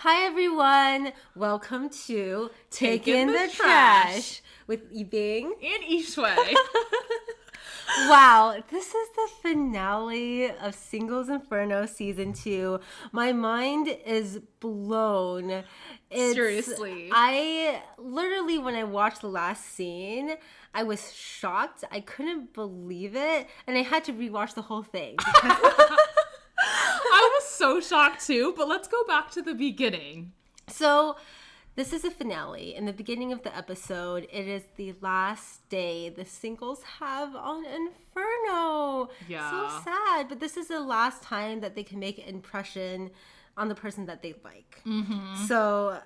Hi everyone! Welcome to Taking the Trash with Yibing and Ishui. Wow, this is the finale of Singles Inferno Season 2. My mind is blown. Seriously. I literally, when I watched the last scene, I was shocked. I couldn't believe it. And I had to rewatch the whole thing. I was so shocked too, but let's go back to the beginning. So, this is a finale. In the beginning of the episode, it is the last day the singles have on Inferno. Yeah. So sad, but this is the last time that they can make an impression on the person that they like. Mm-hmm. So,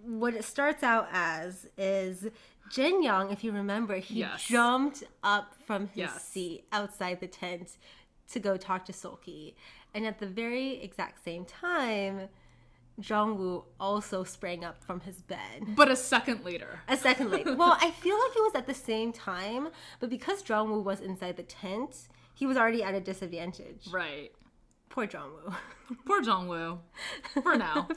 what it starts out as is Jin Young, if you remember, he jumped up from his seat outside the tent to go talk to Seolki. And at the very exact same time, Jongwoo also sprang up from his bed. But a second later. Well, I feel like it was at the same time, but because Jongwoo was inside the tent, he was already at a disadvantage. Right. Poor Jongwoo. Poor Jongwoo. For now.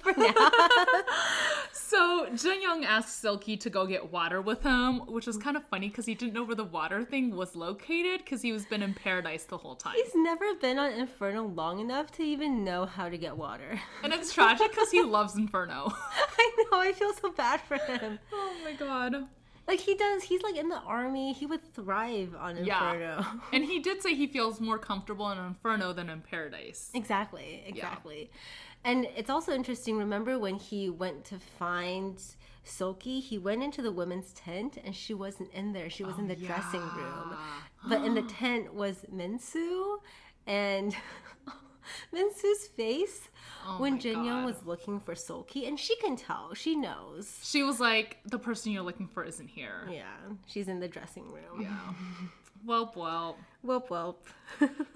So Jin Young asks Seolki to go get water with him, which is kind of funny because he didn't know where the water thing was located because he was been in paradise the whole time. He's never been on Inferno long enough to even know how to get water. And it's tragic because he loves Inferno. I know, I feel so bad for him. Oh my god. Like, he's like in the army. He would thrive on Inferno. Yeah. And he did say he feels more comfortable in Inferno than in Paradise. Exactly. Yeah. And it's also interesting, remember when he went to find Seolki, he went into the women's tent and she wasn't in there. She was in the dressing room. But in the tent was Minsu, and Minsu's face when Jin Young was looking for Seolki, and she can tell, she knows. She was like, the person you're looking for isn't here. Yeah, she's in the dressing room. Yeah. Welp.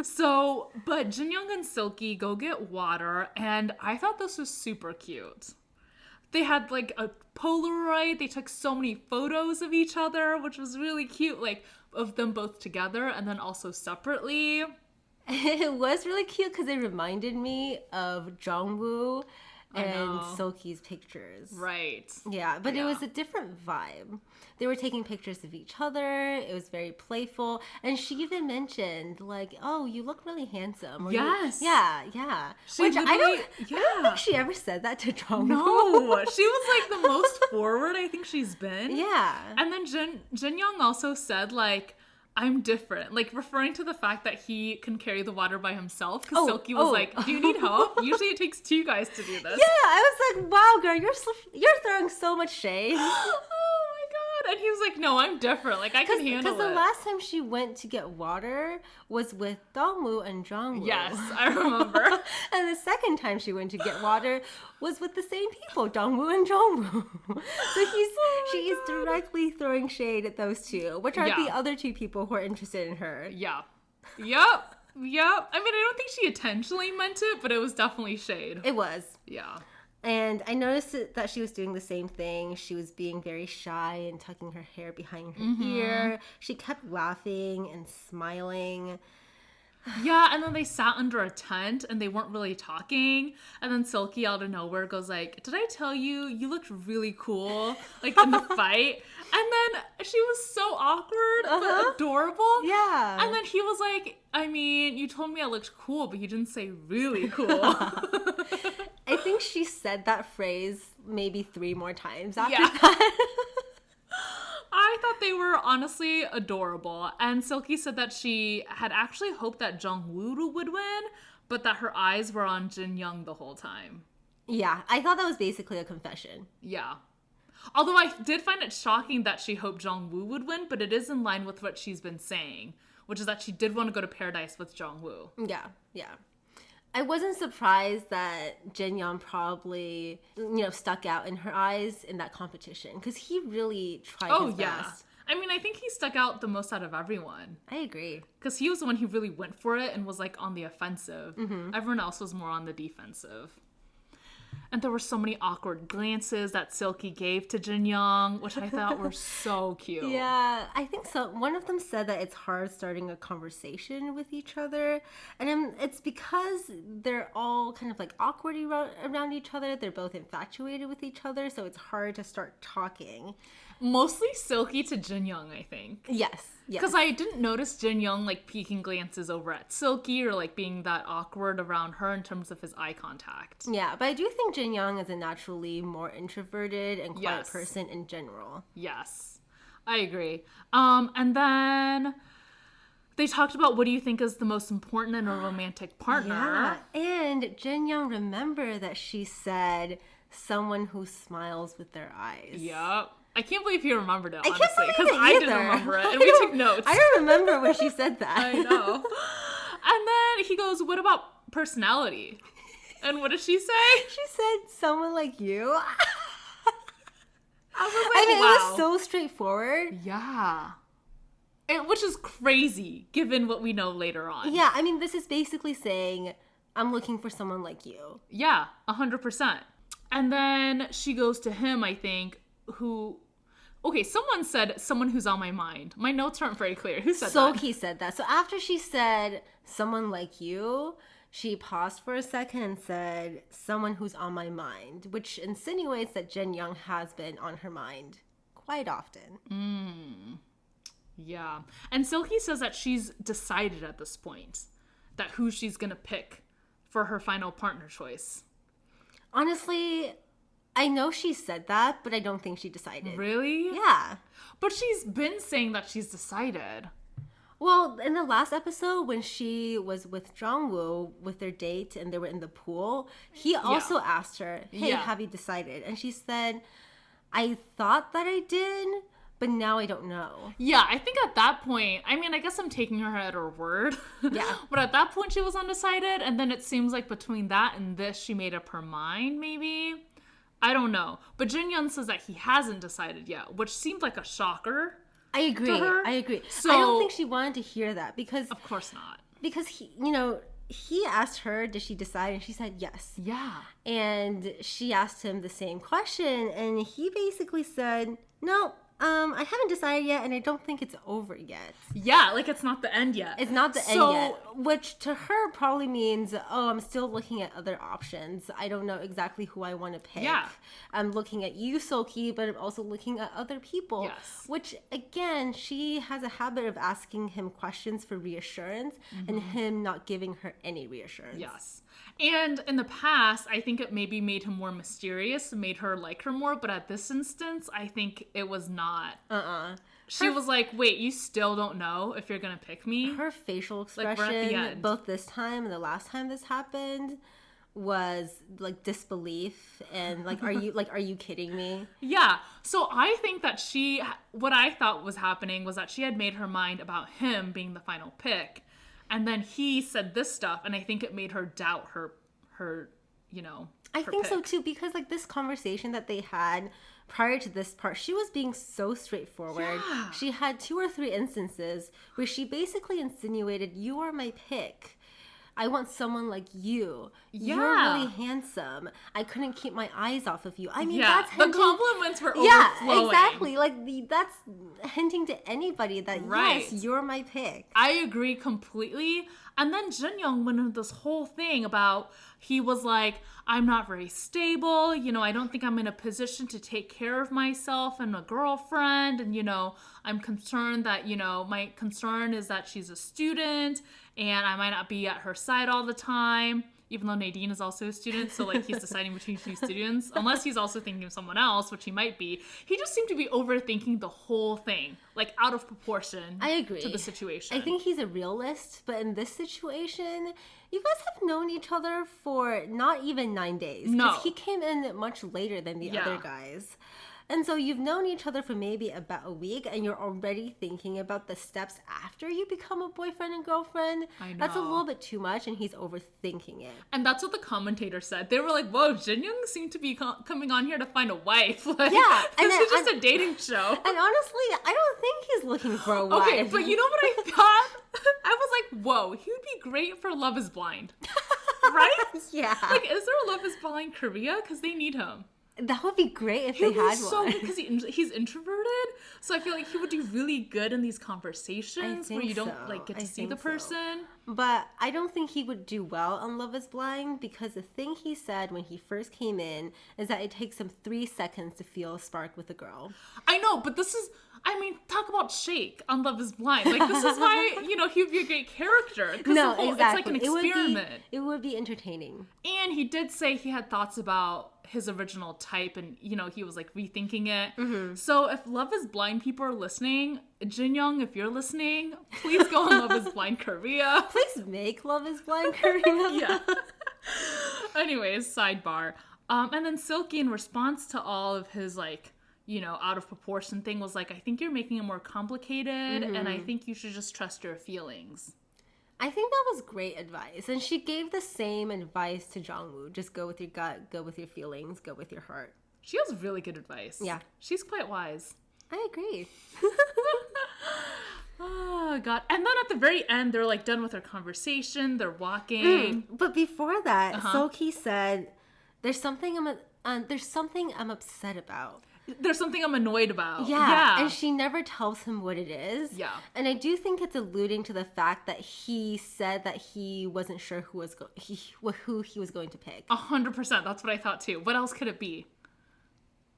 So, but Jin Young and Seolki go get water, and I thought this was super cute. They had like a Polaroid, they took so many photos of each other, which was really cute, like of them both together and then also separately. It was really cute because it reminded me of Jongwoo and Seolki's pictures. Right. Yeah, but it was a different vibe. They were taking pictures of each other. It was very playful. And she even mentioned, like, oh, you look really handsome. Or yes. Yeah. Which I don't think she ever said that to Jongwoo. No. She was like the most forward I think she's been. Yeah. And then Jin Young also said, like, I'm different, like referring to the fact that he can carry the water by himself because Seolki was like, do you need help? Usually it takes two guys to do this. Yeah, I was like, wow, girl, you're throwing so much shade. Oh my god. And he was like, no, I'm different, like I can handle it. Because the last time she went to get water was with Dongwoo and Jongwoo. Yes, I remember. And the second time she went to get water was with the same people, Dongwoo and Jongwoo. So she is directly throwing shade at those two, which are the other two people who are interested in her. Yeah. Yep. I mean, I don't think she intentionally meant it, but it was definitely shade. It was. Yeah. And I noticed that she was doing the same thing. She was being very shy and tucking her hair behind her ear. She kept laughing and smiling. Yeah, and then they sat under a tent and they weren't really talking. And then Seolki out of nowhere goes like, did I tell you, you looked really cool, like in the fight? And then she was so awkward, but adorable. Yeah. And then he was like, I mean, you told me I looked cool, but you didn't say really cool. I think she said that phrase maybe 3 more times after that. I thought they were honestly adorable. And Seolki said that she had actually hoped that Jongwoo would win, but that her eyes were on Jin Young the whole time. Yeah, I thought that was basically a confession. Yeah. Although I did find it shocking that she hoped Jongwoo would win, but it is in line with what she's been saying, which is that she did want to go to Paradise with Jongwoo. Yeah. I wasn't surprised that Jin Young probably, stuck out in her eyes in that competition because he really tried his best. I mean, I think he stuck out the most out of everyone. I agree. Because he was the one who really went for it and was like on the offensive. Everyone else was more on the defensive. And there were so many awkward glances that Silky gave to Jin Young, which I thought were so cute. Yeah, I think so. One of them said that it's hard starting a conversation with each other. And it's because they're all kind of like awkward around each other. They're both infatuated with each other, so it's hard to start talking. Mostly Silky to Jin Young, I think. Yes. Because I didn't notice Jin Young like peeking glances over at Silky or like being that awkward around her in terms of his eye contact. Yeah, but I do think Jin Young is a naturally more introverted and quiet person in general. Yes, I agree. And then they talked about what do you think is the most important in a romantic partner. Yeah, and Jin Young, remember that she said someone who smiles with their eyes. Yep. I can't believe he remembered it, honestly, because I didn't remember it, and we took notes. I don't remember when she said that. I know. And then he goes, what about personality? And what did she say? She said, someone like you. I was like, wow. It was so straightforward. Yeah. Which is crazy, given what we know later on. Yeah, I mean, this is basically saying, I'm looking for someone like you. Yeah, 100%. And then she goes to him, I think, who... Okay, someone said someone who's on my mind. My notes aren't very clear. Who said that? Silky said that. So after she said someone like you, she paused for a second and said someone who's on my mind, which insinuates that Jin Young has been on her mind quite often. Yeah. And Silky says that she's decided at this point that who she's going to pick for her final partner choice. Honestly, I know she said that, but I don't think she decided. Really? Yeah. But she's been saying that she's decided. Well, in the last episode, when she was with Jongwoo with their date and they were in the pool, he also asked her, hey, have you decided? And she said, I thought that I did, but now I don't know. Yeah, I think at that point, I mean, I guess I'm taking her at her word. Yeah. But at that point, she was undecided. And then it seems like between that and this, she made up her mind, maybe. I don't know. But Jin Young says that he hasn't decided yet, which seemed like a shocker. I agree. I agree. So, I don't think she wanted to hear that because... Of course not. Because, he asked her, did she decide? And she said yes. Yeah. And she asked him the same question. And he basically said, no, I haven't decided yet, and I don't think it's over yet. Yeah, like it's not the end yet. It's not the end yet, which to her probably means, oh, I'm still looking at other options. I don't know exactly who I want to pick. Yeah. I'm looking at you, Silky, but I'm also looking at other people. Yes. Which, again, she has a habit of asking him questions for reassurance and him not giving her any reassurance. Yes. And in the past, I think it maybe made him more mysterious and made her like her more. But at this instance, I think it was not. She was like, wait, you still don't know if you're going to pick me? Her facial expression, like, we're at the end. Both this time and the last time this happened, was like disbelief and like, are you kidding me? Yeah. So I think that what I thought was happening was that she had made her mind about him being the final pick. And then he said this stuff, and I think it made her doubt her I think pick. so too, because like this conversation that they had prior to this part, she was being so straightforward. Yeah. She had 2 or 3 instances where she basically insinuated, you are my pick. I want someone like you. Yeah. You're really handsome. I couldn't keep my eyes off of you. I mean, yeah, that's hinting... the compliments were overflowing. Yeah, exactly. Like, that's hinting to anybody that, right. Yes, you're my pick. I agree completely. And then Jin Young went into this whole thing about, he was like, I'm not very stable. I don't think I'm in a position to take care of myself and a girlfriend. And, I'm concerned that, my concern is that she's a student and I might not be at her side all the time, even though Nadine is also a student. So, like, he's deciding between 2 students, unless he's also thinking of someone else, which he might be. He just seemed to be overthinking the whole thing, like, out of proportion. I agree. To the situation. I think he's a realist, but in this situation, you guys have known each other for not even 9 days. No. Because he came in much later than the other guys. And so you've known each other for maybe about a week, and you're already thinking about the steps after you become a boyfriend and girlfriend. I know. That's a little bit too much, and he's overthinking it. And that's what the commentator said. They were like, whoa, Jin Young seemed to be coming on here to find a wife. Like, yeah. This is just a dating show. And honestly, I don't think he's looking for a wife. Okay, but you know what I thought? I was like, whoa, he would be great for Love is Blind. Right? Yeah. Like, is there a Love is Blind Korea? Because they need him. That would be great if they had so one. good because he's introverted, so I feel like he would do really good in these conversations where you don't get to see the person. But I don't think he would do well on Love is Blind because the thing he said when he first came in is that it takes him 3 seconds to feel a spark with a girl. I know, but talk about Shake on Love is Blind. Like, this is why, he would be a great character. No, exactly. It's like an experiment. It would be entertaining. And he did say he had thoughts about his original type and, he was, like, rethinking it. Mm-hmm. So if Love is Blind people are listening, Jin Young, if you're listening, please go on Love is Blind Korea. Please make Love is Blind Korea. Yeah. Anyways, sidebar. And then Silky, in response to all of his, like, out of proportion thing, was like, I think you're making it more complicated, and I think you should just trust your feelings. I think that was great advice. And she gave the same advice to Jongwoo. Just go with your gut, go with your feelings, go with your heart. She has really good advice. Yeah. She's quite wise. I agree. Oh, God. And then at the very end, they're, like, done with their conversation. They're walking. But before that, Seok-hee said, there's something I'm upset about. There's something I'm annoyed about. Yeah. And she never tells him what it is. Yeah. And I do think it's alluding to the fact that he said that he wasn't sure who he was going to pick. 100%. That's what I thought too. What else could it be?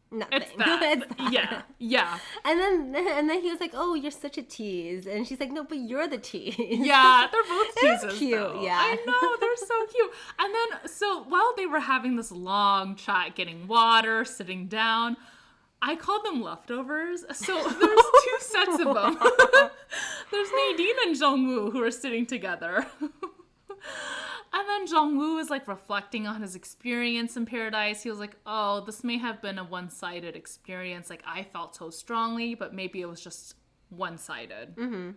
Nothing. It's that. Yeah. And then he was like, "Oh, you're such a tease," and she's like, "No, but you're the tease." Yeah, they're both teases. It's cute. Though. Yeah, I know, they're so cute. And then, so while they were having this long chat, getting water, sitting down, I called them leftovers. So there's 2 sets of them. There's Nadine and Jongwoo who are sitting together. And then Jongwoo is, like, reflecting on his experience in Paradise. He was like, oh, this may have been a one-sided experience. Like, I felt so strongly, but maybe it was just one-sided. Mm-hmm.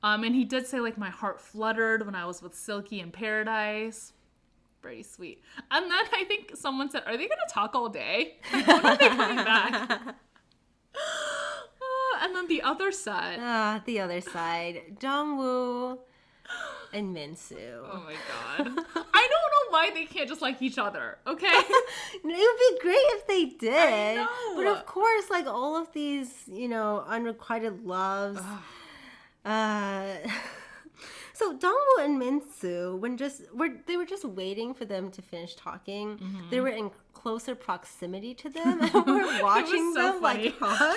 And he did say, like, my heart fluttered when I was with Silky in Paradise. Very sweet. And then I think someone said, are they going to talk all day? Like, when are they coming back? And then the other side. The other side. Jongwoo and Minsu. Oh my God. I don't know why they can't just like each other, okay? It would be great if they did. I know. But of course, like, all of these, unrequited loves. So Dongwoo and Minsu, they were just waiting for them to finish talking. Mm-hmm. They were in closer proximity to them, and we're watching them funny. Like, huh?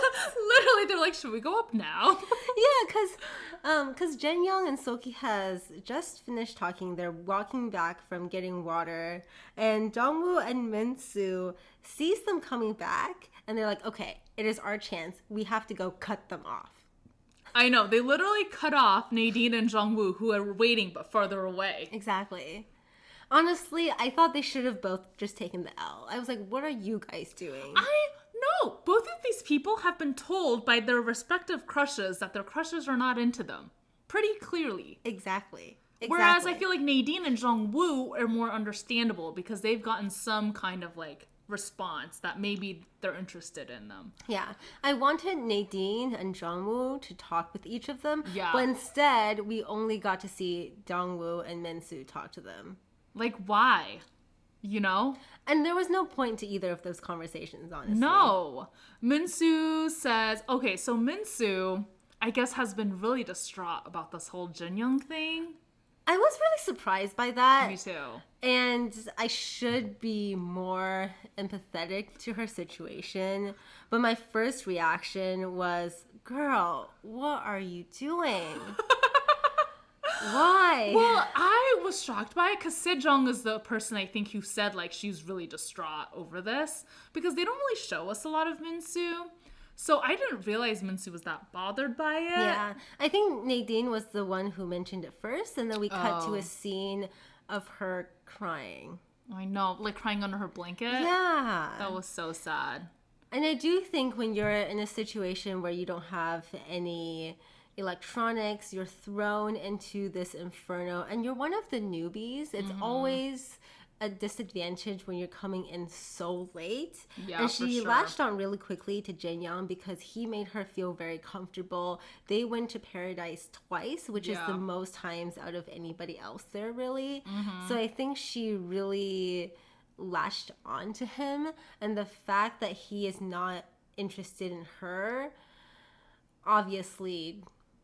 Literally, they're like, should we go up now? Yeah, because Jin Young and Seok-hee has just finished talking. They're walking back from getting water, and Dongwoo and Minsu sees them coming back, and they're like, okay, it is our chance. We have to go cut them off. I know. They literally cut off Nadine and Jongwoo, who are waiting but further away. Exactly. Honestly, I thought they should have both just taken the L. I was like, what are you guys doing? No. Both of these people have been told by their respective crushes that their crushes are not into them. Pretty clearly. Exactly. Whereas I feel like Nadine and Jongwoo are more understandable because they've gotten some kind of, like, response that maybe they're interested in them. Yeah. I wanted Nadine and Jongwoo to talk with each of them. Yeah. But instead, we only got to see Dongwoo and Minsu talk to them. Like, why? And there was no point to either of those conversations, honestly. No. Minsu says, okay, so Minsu, I guess, has been really distraught about this whole Jin Young thing. I was really surprised by that. Me too. And I should be more empathetic to her situation. But my first reaction was, girl, what are you doing? Why? Well, I was shocked by it because Sejong is the person I think who said, like, she's really distraught over this. Because they don't really show us a lot of Minsu. So I didn't realize Minsu was that bothered by it. Yeah. I think Nadine was the one who mentioned it first. And then we cut to a scene of her crying. I know. Like, crying under her blanket. Yeah. That was so sad. And I do think when you're in a situation where you don't have any electronics, you're thrown into this inferno, and you're one of the newbies, it's always a disadvantage when you're coming in so late. Yeah, and for she sure. latched on really quickly to Jin Young because he made her feel very comfortable. They went to paradise twice, which is the Yeah. most times out of anybody else there, really. Mm-hmm. So I think she really latched on to him, and the fact that he is not interested in her obviously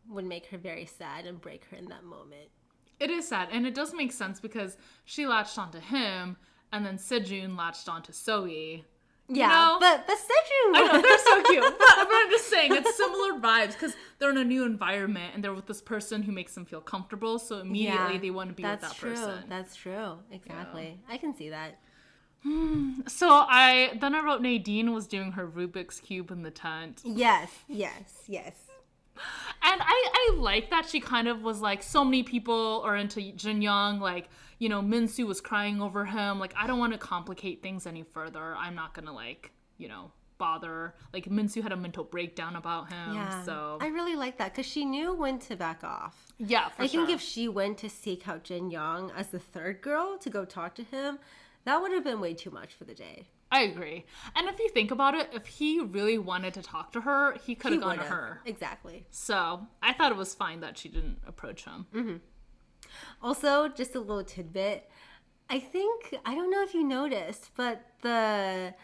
would make her very sad and break her in that moment. It is sad, and it does make sense because she latched onto him, and then Sejun latched onto Soe. Yeah, know? but Sejun, I know, they're so cute. But I'm just saying, it's similar vibes because they're in a new environment and they're with this person who makes them feel comfortable. So immediately they want to be with that person. That's true. Exactly. I can see that. So I wrote Nadine was doing her Rubik's Cube in the tent. Yes. And I like that she kind of was like, so many people are into Jin Young, like, you know, Minsu was crying over him. Like, I don't want to complicate things any further. I'm not gonna, like, you know, bother. Like, Minsu had a mental breakdown about him. Yeah. So I really like that because she knew when to back off. yeah, for I sure. think if she went to seek out Jin Young as the third girl to go talk to him, that would have been way too much for the day. I agree. And if you think about it, if he really wanted to talk to her, he could have gone to would've. her. Exactly. So I thought it was fine that she didn't approach him. Mm-hmm. Also, just a little tidbit. I think, I don't know if you noticed, but the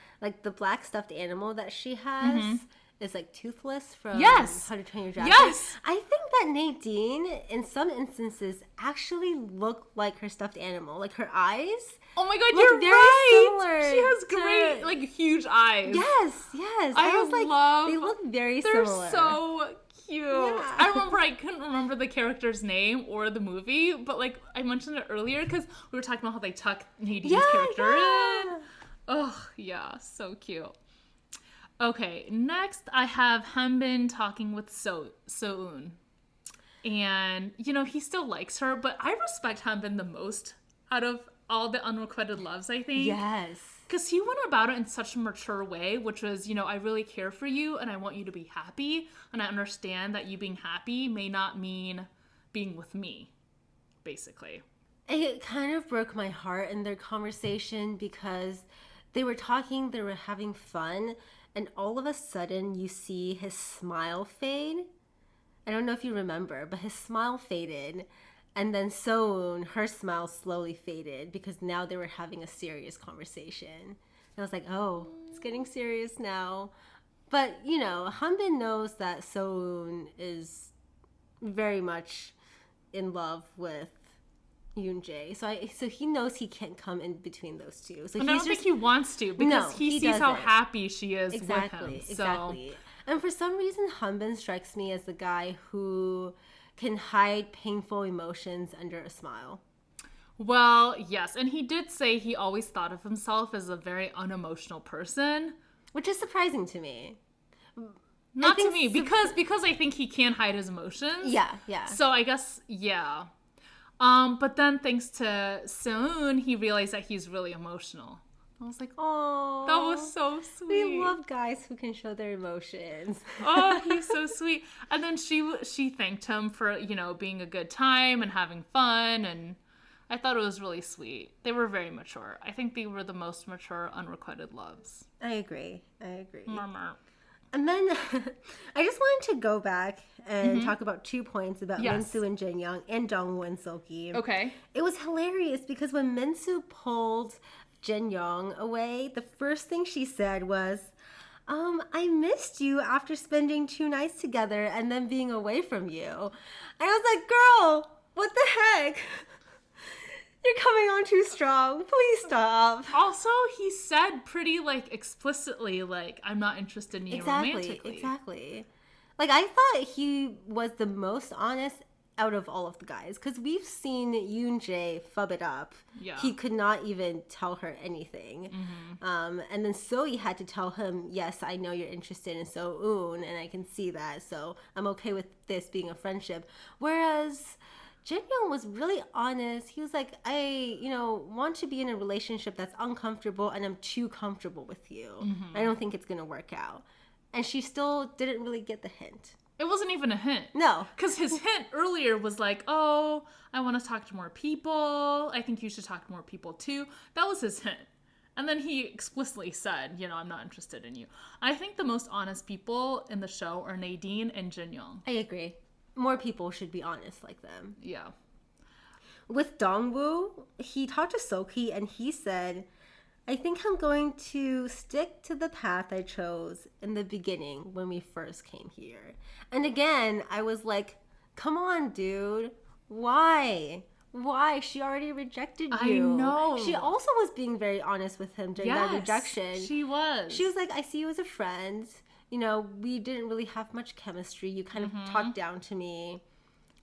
black stuffed animal that she has is like toothless from Yes. How to Train Your Dragon. Yes. I think that Nadine, in some instances, actually looked like her stuffed animal. Like her eyes. Oh my god, Look you're very right! similar She has to- great, like, huge eyes. Yes. I was like, love- they look very They're similar. so cute. Yeah. I couldn't remember the character's name or the movie, but like I mentioned it earlier because we were talking about how they tuck Nadine's character in. Oh, yeah, so cute. Okay, next I have Hanbin talking with Soon. And, you know, he still likes her, but I respect Hanbin the most out of all the unrequited loves, I think. Yes. Because he went about it in such a mature way, which was, you know, I really care for you and I want you to be happy. And I understand that you being happy may not mean being with me, basically. It kind of broke my heart in their conversation because they were talking, they were having fun, and all of a sudden you see his smile fade. I don't know if you remember, but his smile faded. And then Soon, her smile slowly faded because now they were having a serious conversation. And I was like, oh, it's getting serious now. But, you know, Hanbin knows that Soon is very much in love with Yoon-jae. So he knows he can't come in between those two. So And I don't think he wants to because he sees how doesn't. happy she is with him. Exactly. And for some reason, Hanbin strikes me as the guy who can hide painful emotions under a smile. Well, yes. And he did say he always thought of himself as a very unemotional person. Which is surprising to me. Not to me, because I think he can hide his emotions. Yeah. So I guess, yeah. But then thanks to Seun, he realized that he's really emotional. I was like, oh, that was so sweet. We love guys who can show their emotions. Oh, he's so sweet. And then she thanked him for, you know, being a good time and having fun. And I thought it was really sweet. They were very mature. I think they were the most mature unrequited loves. I agree. Murmur. And then I just wanted to go back and talk about 2 points about Yes. Minsu and Jin Young and Dongwoo and Seoki. Okay. It was hilarious because when Minsu pulled Jin Young away, the first thing she said was, I missed you after spending 2 nights together and then being away from you. And I was like, girl, what the heck? You're coming on too strong. Please stop. Also, he said pretty, like, explicitly, like, I'm not interested in you romantically. Exactly. Like, I thought he was the most honest out of all of the guys. Because we've seen Yoon-jae fub it up. Yeah. He could not even tell her anything. And then Soe had to tell him, yes, I know you're interested in So-eun, and I can see that. So I'm okay with this being a friendship. Whereas Jin Young was really honest. He was like, I, want to be in a relationship that's uncomfortable and I'm too comfortable with you. I don't think it's going to work out. And she still didn't really get the hint. It wasn't even a hint. No. Because his hint earlier was like, oh, I want to talk to more people. I think you should talk to more people too. That was his hint. And then he explicitly said, you know, I'm not interested in you. I think the most honest people in the show are Nadine and Jin Young. I agree. More people should be honest like them. Yeah. With Dongwoo, he talked to Seoki and he said, I think I'm going to stick to the path I chose in the beginning when we first came here. And again, I was like, come on, dude. Why? Why? She already rejected you. I know. She also was being very honest with him during that rejection. She was. She was like, I see you as a friend. You know, we didn't really have much chemistry. You kind of talked down to me.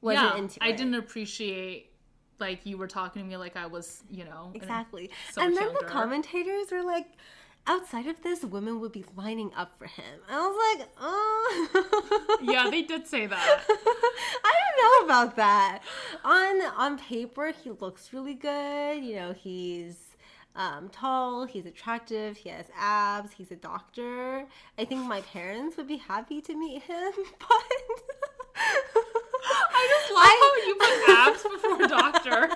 Wasn't into it. I didn't appreciate, like, you were talking to me like I was, you know. Exactly. So and then younger. the commentators were like, outside of this, women would be lining up for him. I was like, oh. Yeah, they did say that. I don't know about that. On paper, he looks really good. You know, he's tall, he's attractive, he has abs, he's a doctor. I think my parents would be happy to meet him, but I just love how you put abs before doctor.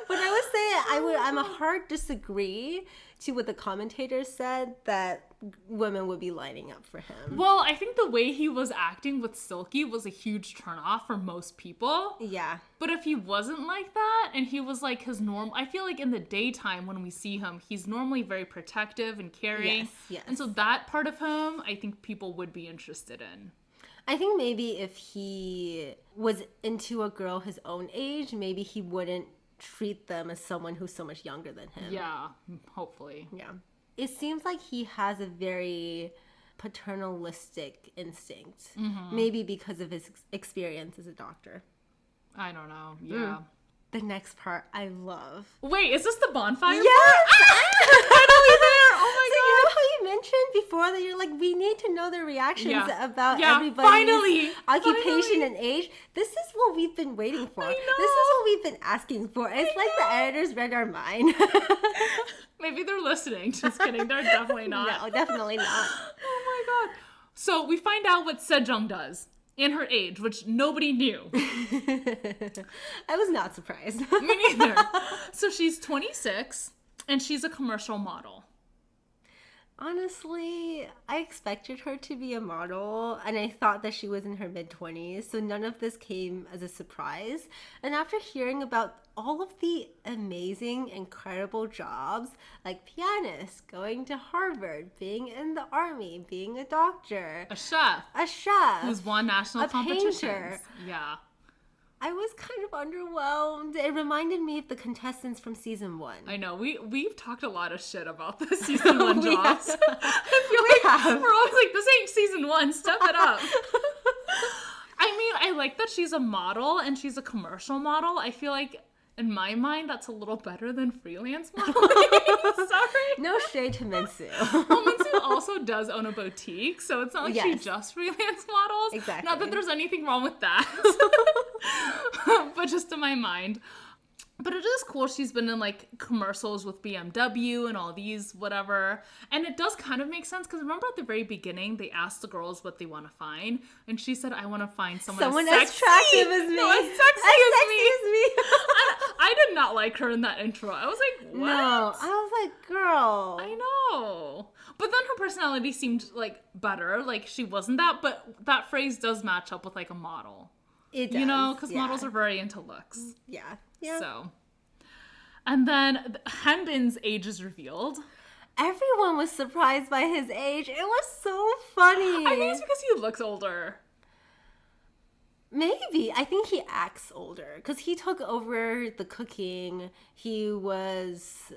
But I would say I'm a hard disagree to what the commentators said that women would be lining up for him. Well, I think the way he was acting with Silky was a huge turnoff for most people. Yeah. But if he wasn't like that and he was like his norm, I feel like in the daytime when we see him, he's normally very protective and caring. Yes. And so that part of him, I think people would be interested in. I think maybe if he was into a girl his own age, maybe he wouldn't treat them as someone who's so much younger than him. Yeah, hopefully. Yeah. It seems like he has a very paternalistic instinct. Maybe because of his experience as a doctor. I don't know. Yeah. The next part I love. Wait, is this the bonfire Yes! part? Finally there! Oh my So god! you know how you mentioned before that you're like, we need to know the reactions about Yeah, everybody's finally! occupation and age. This is what we've been waiting for. I This is know. what we've been asking for. It's like the editors read our mind. Maybe they're listening. Just kidding. They're definitely not. No, definitely not. Oh my god. So we find out what Sejong does in her age, which nobody knew. I was not surprised. Me neither. So she's 26 and she's a commercial model. Honestly, I expected her to be a model, and I thought that she was in her mid-20s, so none of this came as a surprise. And after hearing about all of the amazing, incredible jobs, like pianist, going to Harvard, being in the army, being a doctor, A chef a chef, who's won national a competitions. painter. Yeah. I was kind of underwhelmed. It reminded me of the contestants from season 1. I know. We've talked a lot of shit about the season 1 We jobs. have. I feel like we're always like, this ain't season 1. Step it up. I mean, I like that she's a model and she's a commercial model. I feel like in my mind, that's a little better than freelance modeling. Sorry. No shade to Minsu. Well, Minsu also does own a boutique, so it's not like she Yes. just freelance models. Exactly. Not that there's anything wrong with that. But just in my mind. But it is cool she's been in like commercials with BMW and all these whatever. And it does kind of make sense because remember at the very beginning they asked the girls what they want to find and she said I want to find someone as sexy. attractive as me. No, as sexy as me. I did not like her in that intro. I was like, what? No, I was like, girl. I know. But then her personality seemed like better. Like she wasn't that, but that phrase does match up with like a model. It does. You know, because yeah. models are very into looks. Yeah. Yeah. So. And then Hanbin's age is revealed. Everyone was surprised by his age. It was so funny. I think it's because he looks older. Maybe. I think he acts older because he took over the cooking. He was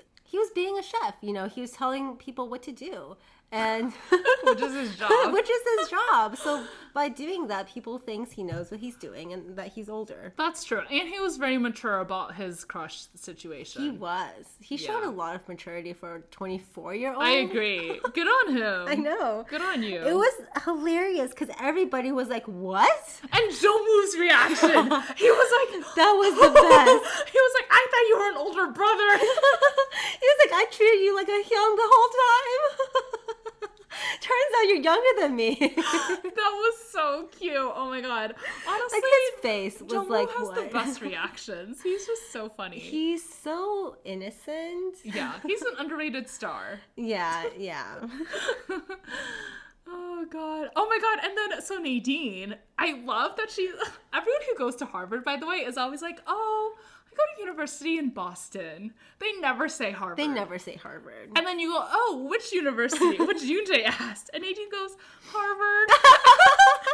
being a chef, you know. He was telling people what to do. And Which is his job. Which is his job. So by doing that, people think he knows what he's doing and that he's older. That's true. And he was very mature about his crush situation. He was. He showed Yeah. a lot of maturity for a 24-year-old. I agree. Good on him. I know. Good on you. It was hilarious because everybody was like, what? And Jongwoo's reaction. He was like, That was the best. He was like, I thought you were an older brother. He was like, I treated you like a young the whole time. Turns out you're younger than me. That was so cute. Oh my god. Honestly, Like his face was Jungwoo like has what? the best reactions. He's just so funny. He's so innocent. Yeah, he's an underrated star. Yeah. Oh god. Oh my god. And then so Nadine, I love that everyone who goes to Harvard, by the way, is always like, oh, I go to university in Boston. They never say Harvard. They never say Harvard. And then you go, oh, which university? Which Yoonjae asked. And Nadine goes, Harvard.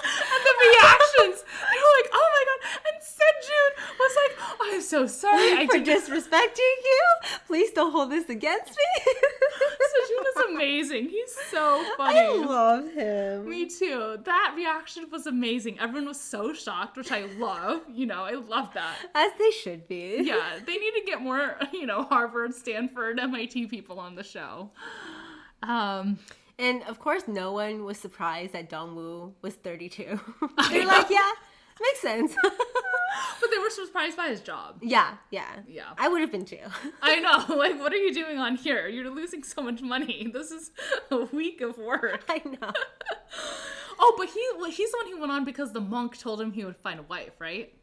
And the reactions, they were like, oh my god. And Sejun was like, oh, I'm so sorry. For disrespecting you? Please don't hold this against me. Sejun is amazing. He's so funny. I love him. Me too. That reaction was amazing. Everyone was so shocked, which I love. I love that. As they should be. Yeah, they need to get more, Harvard, Stanford, MIT people on the show. And of course, no one was surprised that Dongwoo was 32. They're like, yeah, makes sense. But they were surprised by his job. Yeah. I would have been too. I know. Like, what are you doing on here? You're losing so much money. This is a week of work. I know. Oh, but he's the one who went on because the monk told him he would find a wife, right?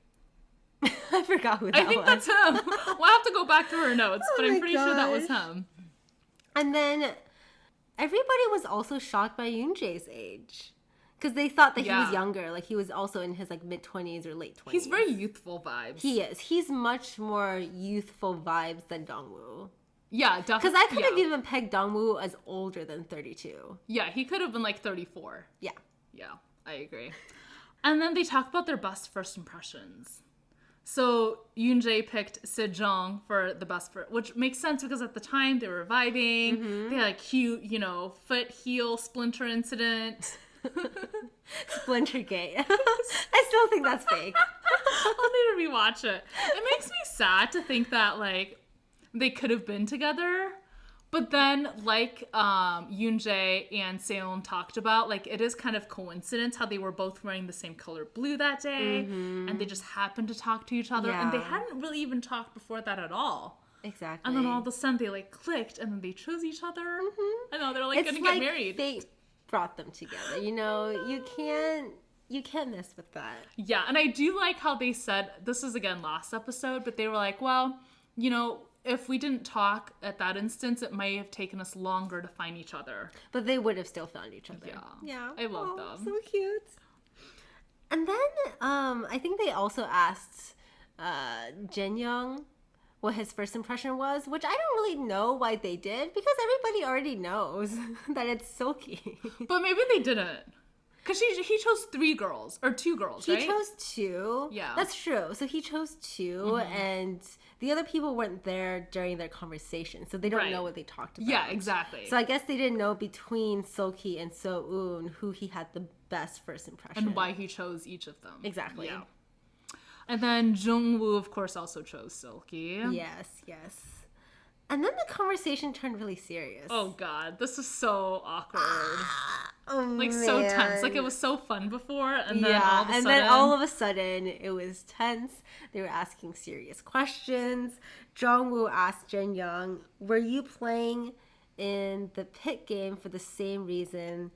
I forgot who that was. I think that's him. We'll have to go back through her notes, but I'm pretty sure that was him. And then everybody was also shocked by Yoonjae's age. Because they thought that he was younger. Like, he was also in his, like, mid-20s or late 20s. He's very youthful vibes. He is. He's much more youthful vibes than Dongwoo. Yeah, definitely. Because I could have even pegged Dongwoo as older than 32. Yeah, he could have been, like, 34. Yeah. Yeah, I agree. And then they talk about their best first impressions. So Yoonjae picked Sejong for the best first, which makes sense because at the time they were vibing. Mm-hmm. They had a cute, foot heel splinter incident. Splintergate. I still think that's fake. I'll need to rewatch it. It makes me sad to think that, like, they could have been together. But then, like Yoonjae and Seon talked about, like, it is kind of coincidence how they were both wearing the same color blue that day. Mm-hmm. And they just happened to talk to each other. Yeah. And they hadn't really even talked before that at all. Exactly. And then all of a sudden they, like, clicked and then they chose each other. Mm-hmm. I know, they're, like, going to get married. They brought them together. You can't mess with that. Yeah, and I do like how they said, this is again last episode, but they were like, well, if we didn't talk at that instance, it might have taken us longer to find each other. But they would have still found each other. Yeah. I love them. So cute. And then I think they also asked Jin Young what his first impression was, which I don't really know why they did, because everybody already knows that it's Silky. But maybe they didn't. Because he chose 2 girls, right? He chose 2. Yeah. That's true. So he chose 2, and the other people weren't there during their conversation, so they don't know what they talked about. Yeah, exactly. So I guess they didn't know between Silky and So-eun who he had the best first impression. And why he chose each of them. Exactly. Yeah. And then Jungwoo, of course, also chose Silky. Yes. And then the conversation turned really serious. Oh, God. This is so awkward. Like, man. So tense. Like, it was so fun before, and then all of a sudden, it was tense. They were asking serious questions. Jungwoo asked Jin Young, were you playing in the pit game for the same reason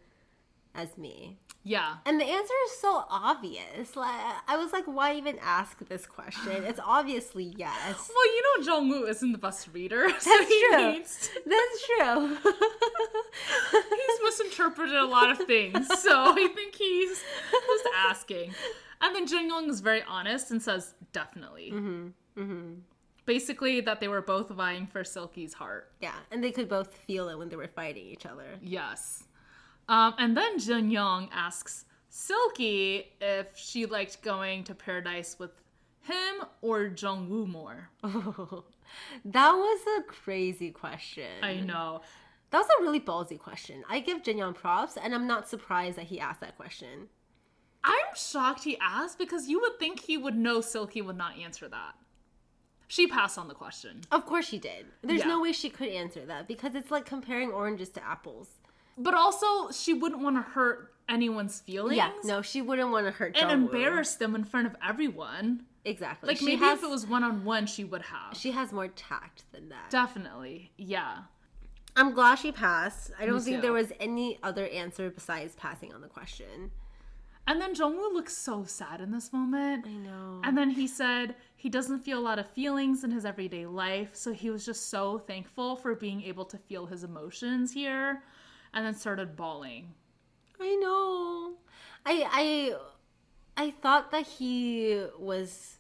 as me? Yeah. And the answer is so obvious. Like, I was like, why even ask this question? It's obviously yes. Well, Jungwoo isn't the best reader. That's true. That's true. He's misinterpreted a lot of things, so I think he's just asking. And then Jin Young is very honest and says, definitely. Basically, that they were both vying for Silky's heart. Yeah, and they could both feel it when they were fighting each other. Yes. And then Jin Young asks Silky if she liked going to paradise with him or Jungwoo more. Oh, that was a crazy question. I know. That was a really ballsy question. I give Jin Young props, and I'm not surprised that he asked that question. I'm shocked he asked, because you would think he would know Silky would not answer that. She passed on the question. Of course she did. There's no way she could answer that, because it's like comparing oranges to apples. But also, she wouldn't want to hurt anyone's feelings. Yeah, no, she wouldn't want to hurt Jungwoo. And embarrass them in front of everyone. Exactly. Like, maybe if it was one-on-one, she would have. She has more tact than that. Definitely, yeah. I'm glad she passed. I don't Me think too. there was any other answer besides passing on the question. And then Jungwoo looks so sad in this moment. I know. And then he said he doesn't feel a lot of feelings in his everyday life, so he was just so thankful for being able to feel his emotions here, and then started bawling. I know. I thought that he was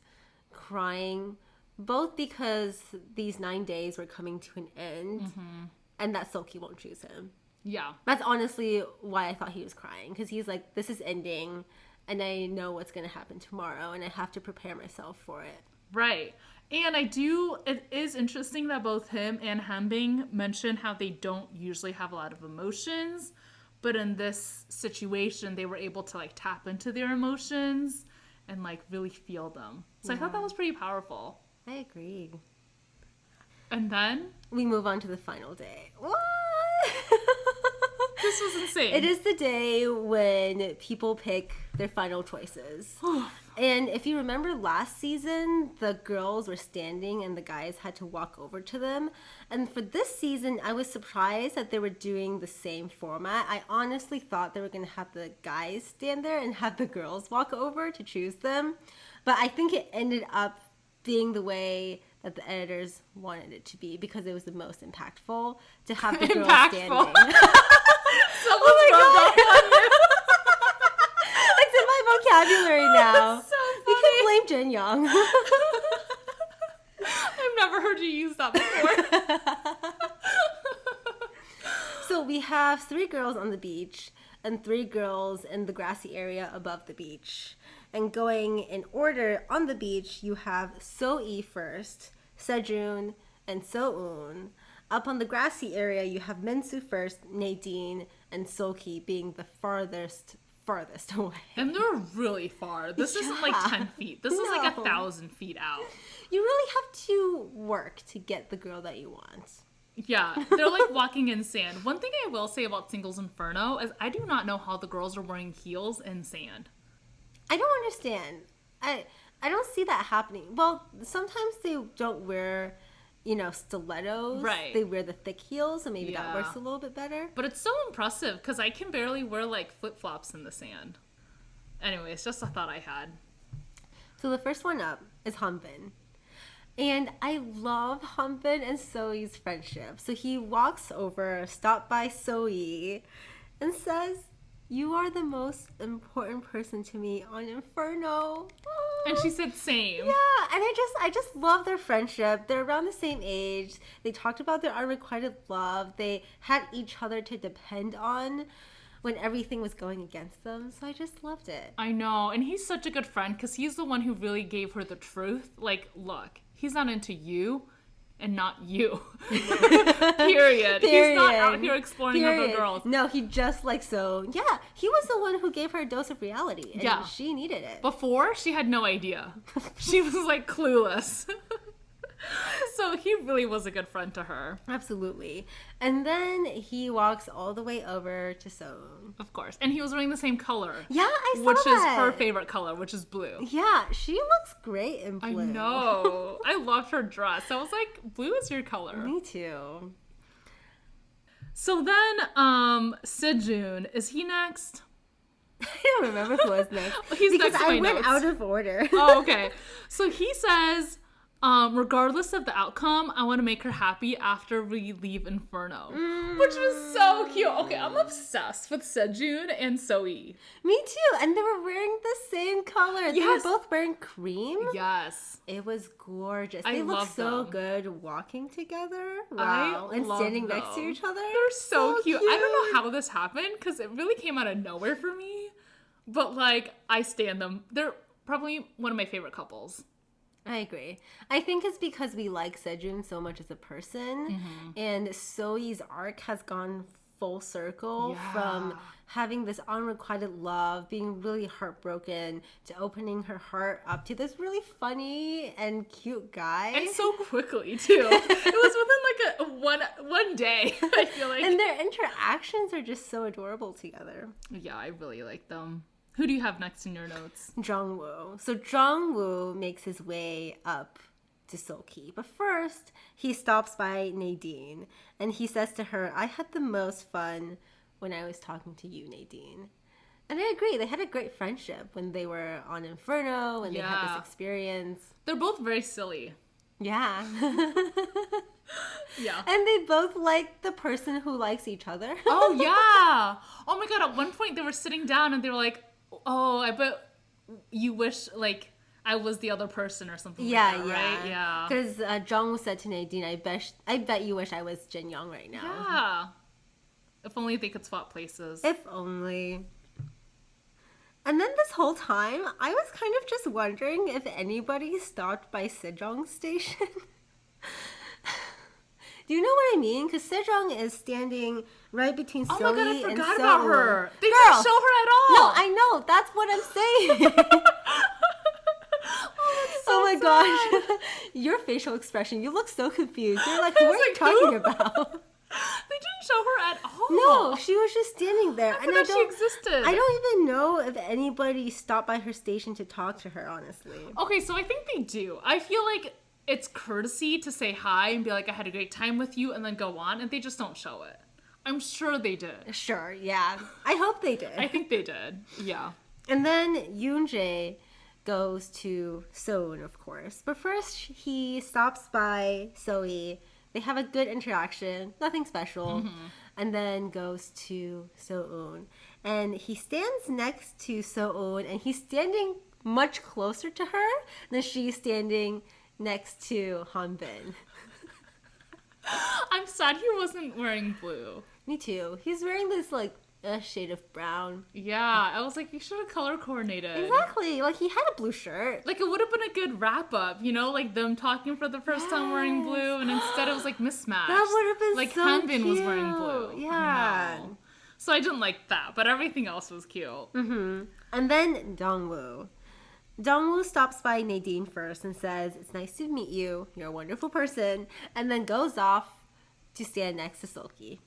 crying both because these 9 days were coming to an end and that Seoki won't choose him. Yeah. That's honestly why I thought he was crying, because he's like, this is ending and I know what's going to happen tomorrow and I have to prepare myself for it. Right. And it is interesting that both him and Hanbing mention how they don't usually have a lot of emotions, but in this situation, they were able to like tap into their emotions and like really feel them. So I thought that was pretty powerful. I agree. And then We move on to the final day. What? this was insane. It is the day when people pick their final choices. And if you remember last season, the girls were standing and the guys had to walk over to them. And for this season, I was surprised that they were doing the same format. I honestly thought they were going to have the guys stand there and have the girls walk over to choose them. But I think it ended up being the way that the editors wanted it to be, because it was the most impactful to have the girls standing. Someone's rubbed off on you. It's in my vocabulary now. That's so You funny. can blame Jin Young. I've never heard you use that before. So we have 3 girls on the beach and 3 girls in the grassy area above the beach. And going in order on the beach, you have So-e first, Sejun, and So-eun. Up on the grassy area, you have Minsu first, Nadine, and Seoki being the farthest away. And they're really far. This isn't like 10 feet. This is like No. 1,000 feet out. You really have to work to get the girl that you want. Yeah, they're like walking in sand. One thing I will say about Singles Inferno is I do not know how the girls are wearing heels in sand. I don't understand. I don't see that happening. Well, sometimes they don't wear, stilettos. Right. They wear the thick heels, so maybe that Yeah. works a little bit better. But it's so impressive because I can barely wear like flip-flops in the sand. Anyway, it's just a thought I had. So the first one up is Hanbin. And I love Hanbin and Soe's friendship. So he walks over, stopped by Soe, and says, "You are the most important person to me on Inferno." And she said same. Yeah, and I just love their friendship. They're around the same age. They talked about their unrequited love. They had each other to depend on when everything was going against them. So I just loved it. I know, and he's such a good friend because he's the one who really gave her the truth. Like, look, he's not into you and not you. Period. He's not out here exploring other girls. No, he just yeah, he was the one who gave her a dose of reality. And Yeah. she needed it. Before, she had no idea. She was like clueless. So he really was a good friend to her. Absolutely. And then he walks all the way over to Soeun. Of course. And he was wearing the same color. Yeah, I saw Which that. is her favorite color, which is blue. Yeah, she looks great in I blue. know. I loved her dress. I was like, blue is your color. Me too. So then, Sejun, is he next? I don't remember who was next. He's because next to I my went notes. out of order. Oh, okay. So he says, regardless of the outcome, I want to make her happy after we leave Inferno. Which was so cute. Okay, I'm obsessed with Sejun and Soe. Me too. And they were wearing the same color. They Yes. were both wearing cream. Yes. It was gorgeous. I They look love so them. good walking together. I Wow. And love standing next to them. each other. They're so cute. I don't know how this happened because it really came out of nowhere for me. But like, I stand them. They're probably one of my favorite couples. I agree. I think it's because we like Sejun so much as a person. Mm-hmm. And Soe's arc has gone full circle Yeah. from having this unrequited love, being really heartbroken, to opening her heart up to this really funny and cute guy. And so quickly, too. It was within like one day, I feel like. And their interactions are just so adorable together. Yeah, I really like them. Who do you have next in your notes? Jungwoo. So Jungwoo makes his way up to Seok-hee. But first, he stops by Nadine and he says to her, I had the most fun when I was talking to you, Nadine. And I agree. They had a great friendship when they were on Inferno and they had this experience. They're both very silly. Yeah. Yeah. And they both like the person who likes each other. Oh, yeah. Oh, my God. At one point, they were sitting down and they were like, oh, I bet you wish, like, I was the other person or something like that, right? Yeah. Because Jung said to Nadine, I bet you wish I was Jin Young right now. Yeah. If only they could swap places. If only. And then this whole time, I was kind of just wondering if anybody stopped by Sejong Station. Do you know what I mean? Because Sejong is standing right between Sohee and Oh my God, I forgot Seoul. about her. They didn't show her at all. No, I know. That's what I'm saying. Oh my gosh. Your facial expression, you look so confused. You're like, what are you talking about? They didn't show her at all. No, she was just standing there. I forgot she existed. I don't even know if anybody stopped by her station to talk to her, honestly. Okay, so I think they do. I feel like it's courtesy to say hi and be like, I had a great time with you, and then go on, and they just don't show it. I'm sure they did. Sure, yeah. I hope they did. I think they did. Yeah. And then Yoonjae goes to Soon, of course. But first, he stops by Sohee. They have a good interaction, nothing special, and then goes to So-eun. And he stands next to So-eun, and he's standing much closer to her than she's standing next to Hanbin. I'm sad he wasn't wearing blue. Me too. He's wearing this, like, a shade of brown. Yeah, I was like, you should have color coordinated. Exactly. Like, he had a blue shirt. Like, it would have been a good wrap-up, you know? Like, them talking for the first time wearing blue, and instead it was, like, mismatched. That would have been like, so Hanbin cute. was wearing blue. Yeah. You know? So I didn't like that, but everything else was cute. Mm-hmm. And then Dongwoo. Dongwoo stops by Nadine first and says, it's nice to meet you. You're a wonderful person. And then goes off to stand next to Seok-hee.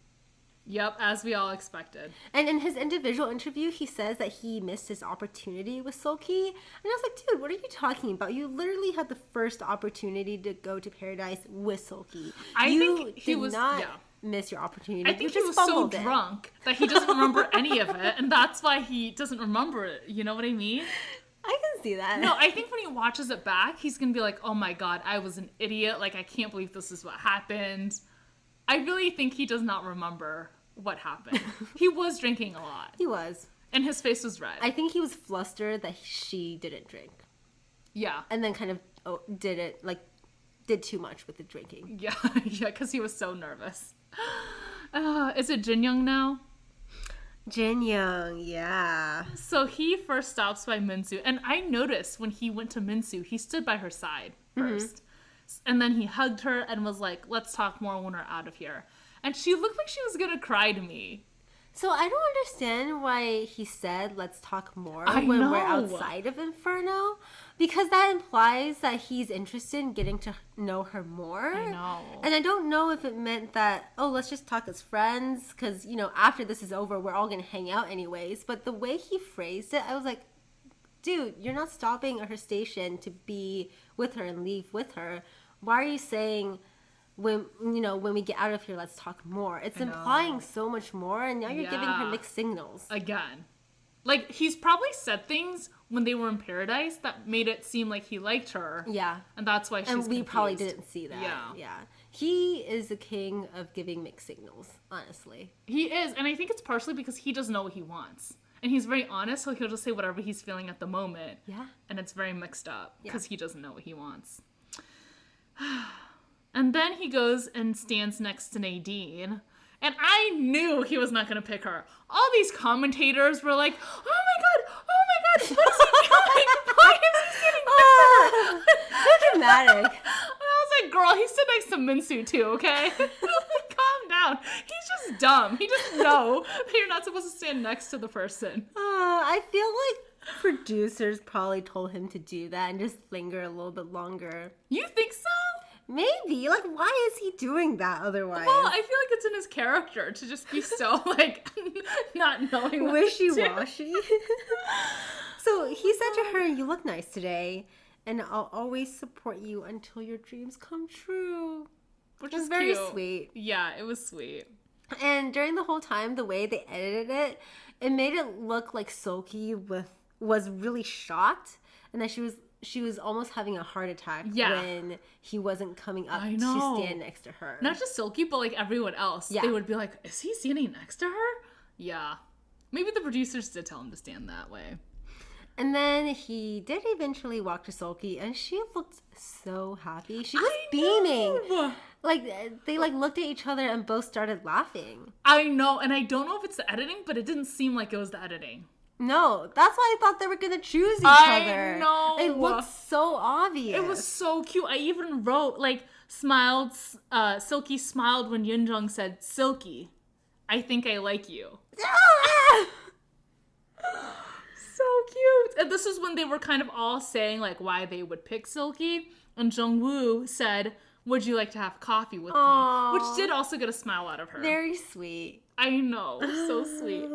Yep, as we all expected. And in his individual interview, he says that he missed his opportunity with Seok-hee. And I was like, dude, what are you talking about? You literally had the first opportunity to go to paradise with Seok-hee. I think he did was not miss your opportunity. I think he was so drunk that he doesn't remember any of it, and that's why he doesn't remember it. You know what I mean? I can see that. No, I think when he watches it back, he's gonna be like, oh my God, I was an idiot. Like, I can't believe this is what happened. I really think he does not remember what happened. He was drinking a lot. He was. And his face was red. I think he was flustered that she didn't drink. Yeah. And then kind of did too much with the drinking. Yeah, yeah, because he was so nervous. Is it Jin Young now? Jin Young, yeah. So he first stops by Minsu, and I noticed when he went to Minsu, he stood by her side first. And then he hugged her and was like, let's talk more when we're out of here. And she looked like she was gonna cry to me. So I don't understand why he said, let's talk more when we're outside of Inferno. Because that implies that he's interested in getting to know her more. I know. And I don't know if it meant that, oh, let's just talk as friends. Because, you know, after this is over, we're all going to hang out anyways. But the way he phrased it, I was like, dude, you're not stopping at her station to be with her and leave with her. Why are you saying, when we get out of here, let's talk more? It's implying so much more, and now you're giving her mixed signals. Again. Like, he's probably said things when they were in paradise that made it seem like he liked her. Yeah. And that's why she's confused. And we probably didn't see that. Yeah. Yeah. He is the king of giving mixed signals, honestly. He is, and I think it's partially because he doesn't know what he wants. And he's very honest, so he'll just say whatever he's feeling at the moment. Yeah. And it's very mixed up because he doesn't know what he wants. And then he goes and stands next to Nadine. And I knew he was not going to pick her. All these commentators were like, oh my God, what is he doing? Why is he sitting next to her? So dramatic. And I was like, girl, he's sitting next to Minsu too, okay? Calm down. He's just dumb. He doesn't know that you're not supposed to stand next to the person. I feel like producers probably told him to do that and just linger a little bit longer. You think so? Maybe. Like, why is he doing that otherwise? Well, I feel like it's in his character to just be so, like, not knowing what wishy-washy. So he said to her, you look nice today. and I'll always support you until your dreams come true. Which is is very cute. sweet. Yeah, it was sweet. And during the whole time, the way they edited it, it made it look like Soki was really shocked, and that she was almost having a heart attack when he wasn't coming up to stand next to her. Not just Silky, but like everyone else. Yeah. They would be like, is he standing next to her? Yeah. Maybe the producers did tell him to stand that way. And then he did eventually walk to Sulky, and she looked so happy. She was beaming. Like, they like looked at each other and both started laughing. I know, and I don't know if it's the editing, but it didn't seem like it was the editing. No, that's why I thought they were gonna choose each other. I know. It looked so obvious. It was so cute. I even wrote, like, Silky smiled when Yunjung said, Silky, I think I like you. So cute. And this is when they were kind of all saying, like, why they would pick Silky. And Jungwoo said, would you like to have coffee with me? Which did also get a smile out of her. Very sweet. I know. So sweet.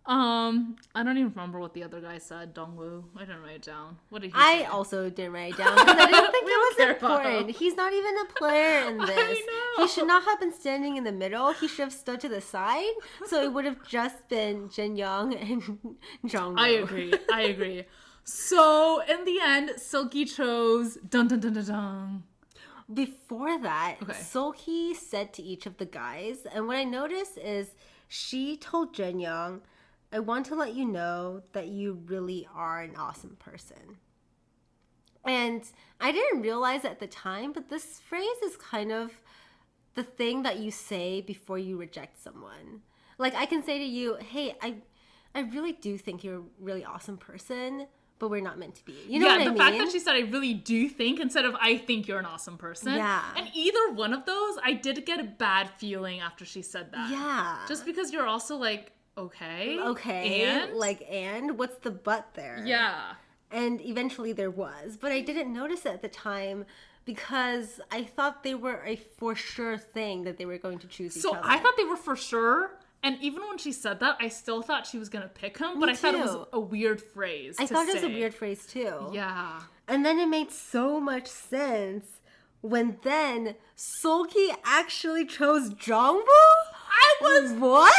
I don't even remember what the other guy said, Dongwoo. I didn't write it down. What did he say? I also didn't write it down because I didn't think it was important. He's not even a player in this. I know. He should not have been standing in the middle. He should have stood to the side. So it would have just been Jin Young and Jongwoo. I agree. So in the end, Silky chose dun dun dun dun dun. Before that, Seolki said to each of the guys, and what I noticed is she told Jin Young, I want to let you know that you really are an awesome person. And I didn't realize at the time, but this phrase is kind of the thing that you say before you reject someone. Like, I can say to you, hey, I really do think you're a really awesome person, but we're not meant to be. You know what I mean? The fact that she said, I really do think, instead of, I think you're an awesome person. Yeah. And either one of those, I did get a bad feeling after she said that. Yeah. Just because you're also like, okay. And what's the but there? Yeah. And eventually there was. But I didn't notice it at the time because I thought they were a for sure thing that they were going to choose each other. So I thought they were for sure. And even when she said that, I still thought she was going to pick him. But I thought it was a weird phrase I thought it was a weird phrase too. Yeah. And then it made so much sense when then Seolki actually chose Jongwoo? I was what?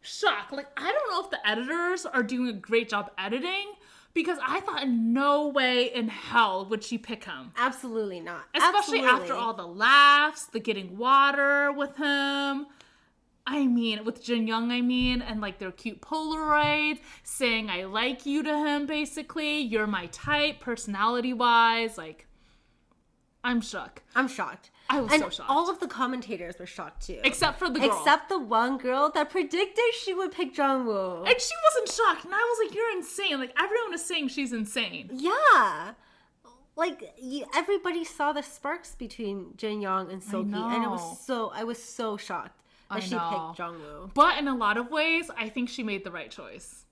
Shocked. Like, I don't know if the editors are doing a great job editing, because I thought in no way in hell would she pick him. Absolutely not. Especially after all the laughs, the getting water with him. I mean, with Jin Young, and like their cute Polaroids, saying I like you to him, basically. You're my type, personality-wise. Like, I'm shook. I'm shocked. I was so shocked. All of the commentators were shocked too. Except for the girl. Except the one girl that predicted she would pick Jongwoo. And she wasn't shocked. And I was like, you're insane. Like, everyone is saying she's insane. Yeah. Like, everybody saw the sparks between Jin Young and Seolki. And I was so shocked that she picked Jongwoo. But in a lot of ways, I think she made the right choice.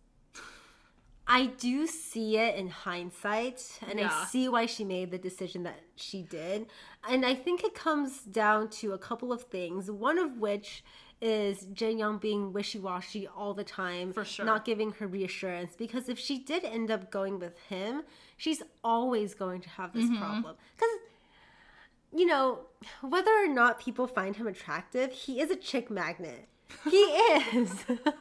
I do see it in hindsight, and I see why she made the decision that she did. And I think it comes down to a couple of things, one of which is Jin Young being wishy-washy all the time. For sure. Not giving her reassurance. Because if she did end up going with him, she's always going to have this problem. Because, you know, whether or not people find him attractive, he is a chick magnet. He is. That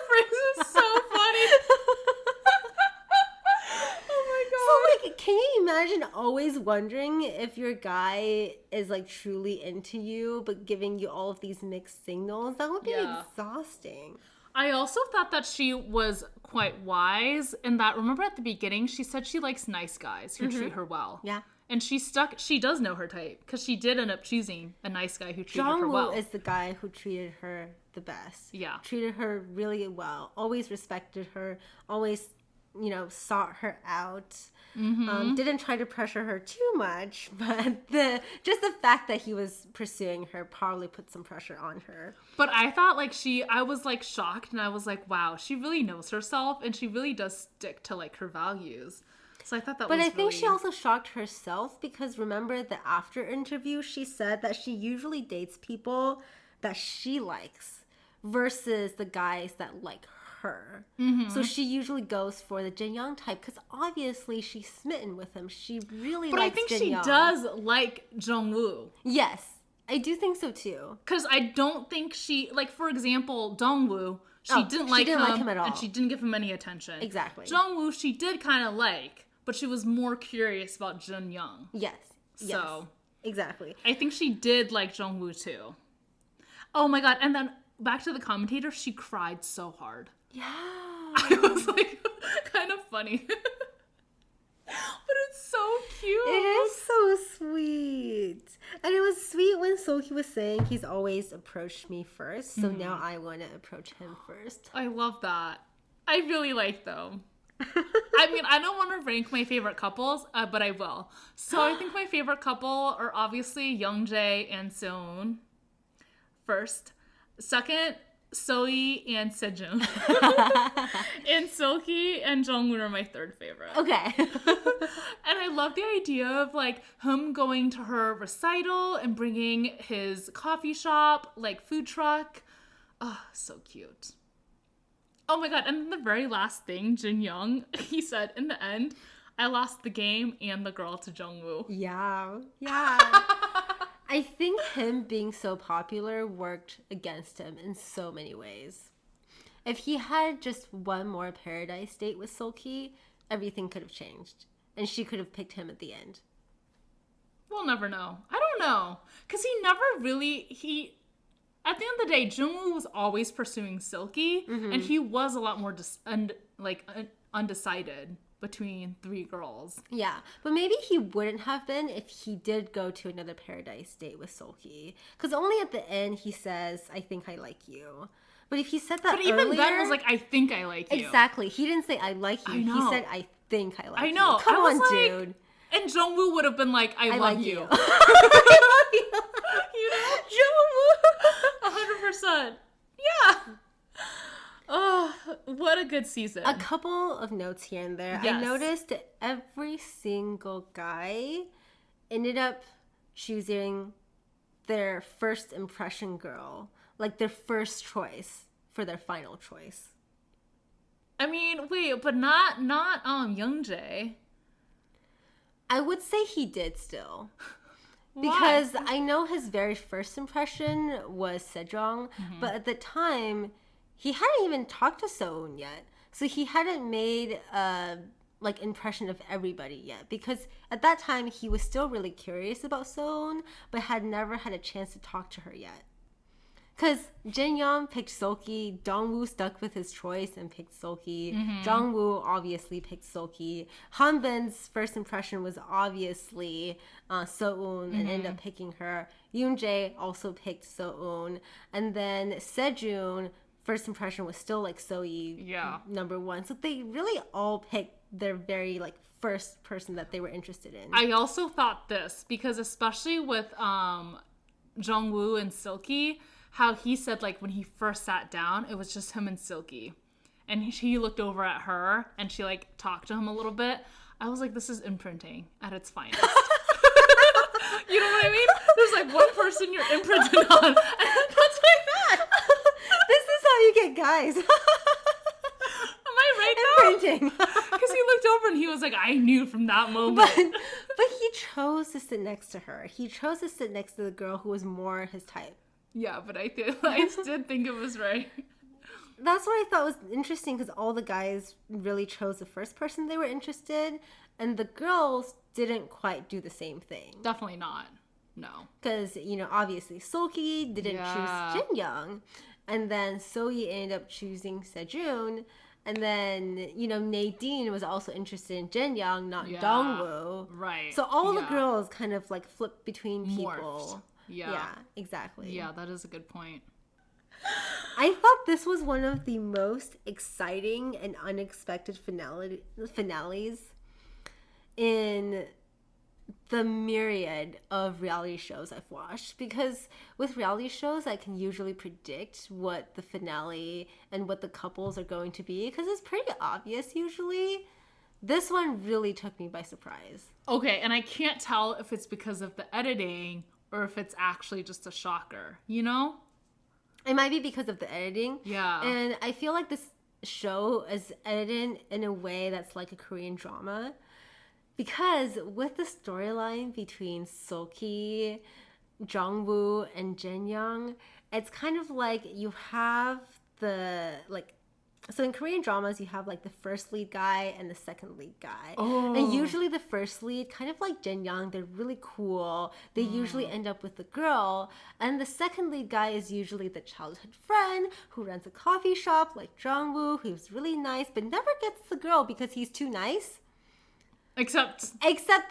phrase is so funny. Oh my god. So, like, can you imagine always wondering if your guy is, like, truly into you, but giving you all of these mixed signals? That would be exhausting. I also thought that she was quite wise in that, remember at the beginning, she said she likes nice guys who treat her well. Yeah. And she does know her type, because she did end up choosing a nice guy who treated her well. Jongwoo is the guy who treated her the best. Yeah. Treated her really well. Always respected her. Always, you know, sought her out. Didn't try to pressure her too much, but just the fact that he was pursuing her probably put some pressure on her. But I thought, like, I was, like, shocked, and I was like, wow, she really knows herself, and she really does stick to, like, her values. So I thought that was But I think she also shocked herself because remember the after interview, she said that she usually dates people that she likes versus the guys that like her. So she usually goes for the Jin Young type because obviously she's smitten with him. She really But I likes think Jin she Young. does like Jungwoo. Yes, I do think so too. Because I don't think she, like, for example, Dongwoo, she didn't like him at all. and she didn't give him any attention. Exactly. Jungwoo, she did kind of like, but she was more curious about Jin Young. Yes. So, exactly. I think she did like Jungwoo too. Oh my god, and then back to the commentator, she cried so hard. Yeah. It was like kind of funny. But it's so cute. It is so sweet. And it was sweet when Soki was saying he's always approached me first. So now I want to approach him first. I love that. I really like them. I mean, I don't want to rank my favorite couples, but I will. So I think my favorite couple are obviously Youngjae and Seon. First. Second, Sohee and Sejun. And Seoki and Jungwoo are my third favorite. Okay. And I love the idea of like him going to her recital and bringing his coffee shop, like food truck. Oh, so cute. Oh my god, and then the very last thing, Jin Young, he said in the end, I lost the game and the girl to Jungwoo. Yeah. I think him being so popular worked against him in so many ways. If he had just one more paradise date with Seoki, everything could have changed. And she could have picked him at the end. We'll never know. I don't know. Because he never really, at the end of the day, Jungwoo was always pursuing Silky, and he was a lot more undecided between three girls. Yeah, but maybe he wouldn't have been if he did go to another paradise date with Seoki. Because only at the end he says, I think I like you. But if he said that But even earlier, then it was like, I think I like you. Exactly. He didn't say, I like you. I know. He said, I think I like you. I know. Come I was on, like, dude. And Jungwoo would have been like, I love like you. you. I love you. You know? Jungwoo. 100%. Yeah. Oh, what a good season. A couple of notes here and there. Yes. I noticed that every single guy ended up choosing their first impression girl, like their first choice for their final choice. I mean, wait, but not Youngjae. I would say he did still. Why? Because I know his very first impression was Sejong, but at the time, he hadn't even talked to Soon yet. So he hadn't made a impression of everybody yet. Because at that time, he was still really curious about Soon, but had never had a chance to talk to her yet. Because Jin Young picked Seoki, Dongwoo stuck with his choice and picked Seoki, Jungwoo obviously picked Seoki, Hanbin's first impression was obviously Soon and ended up picking her, Yoonjae also picked Soon, and then Sejun, first impression was still like Sohee number one. So they really all picked their very first person that they were interested in. I also thought this because especially with Jungwoo and Silky, how he said when he first sat down, it was just him and Silky. And he looked over at her and she talked to him a little bit. I was like, this is imprinting at its finest. You know what I mean? There's one person you're imprinted on. And that's like that. This is how you get guys. Am I right now? Imprinting. Because he looked over and he was like, I knew from that moment. But he chose to sit next to her. He chose to sit next to the girl who was more his type. Yeah, but I did think it was right. That's what I thought was interesting because all the guys really chose the first person they were interested, and the girls didn't quite do the same thing. Definitely not. No. Because, obviously Seoki didn't choose Jin Young, and then Sohee ended up choosing Sejun, and then, Nadine was also interested in Jin Young, not Dongwoo. Right. So all the girls kind of flipped between people. Morphed. Yeah, exactly. Yeah, that is a good point. I thought this was one of the most exciting and unexpected finales in the myriad of reality shows I've watched. Because with reality shows, I can usually predict what the finale and what the couples are going to be because it's pretty obvious usually. This one really took me by surprise. Okay, and I can't tell if it's because of the editing or if it's actually just a shocker, It might be because of the editing. Yeah. And I feel like this show is edited in a way that's like a Korean drama. Because with the storyline between Seok-hee, Jung-woo, and Jin-young, it's kind of like you have the, like, so in Korean dramas, you have like the first lead guy and the second lead guy. Oh. And usually the first lead, kind of like Jin-young, they're really cool. They usually end up with the girl. And the second lead guy is usually the childhood friend who runs a coffee shop like Jung-woo, who's really nice, but never gets the girl because he's too nice. Except